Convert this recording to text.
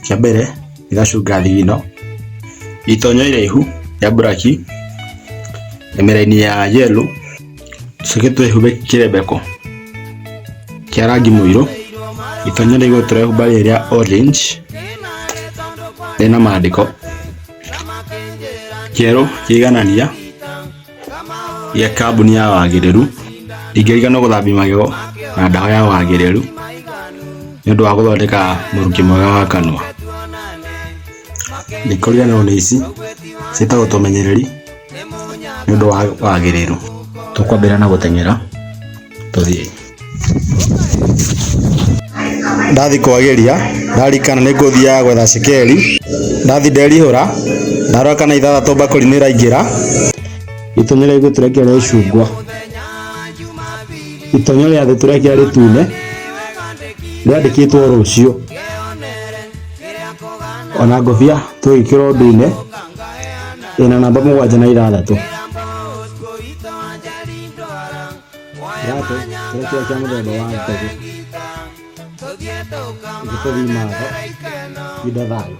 kia mbere igacuka thigino itonyo iraihu ya buraki emera-ini ya yellow tucoke twihumbe kirembeko kia rangi muiru itonyo ria iguru turehumba ria orange rina mandiko kieru kiiganania gia kambuni ya wagiriru ingirigana guthambia magego na ndawa ya wagiriru ni undu wa guthondeka muruki mwega wa kanua ndikuriganirwo ni ici ciitagwo tumenyereri ni undu wa wagiriru tukwambira na guteng'era tuthie ndathi kwagiria ndarikana ni nguthiaga gwetha cekeri ndathi nderihura ndarora kana ithathatu mbakuri ni iraingira itonyo ria iguru turekera ria icungwa itonyo ria thi turekera ritune riandikitwo rucio ona ngobia twikirwo ndune ina namba 76 Rato, turekera kia muthemba wa mbegu igituthima indo thayo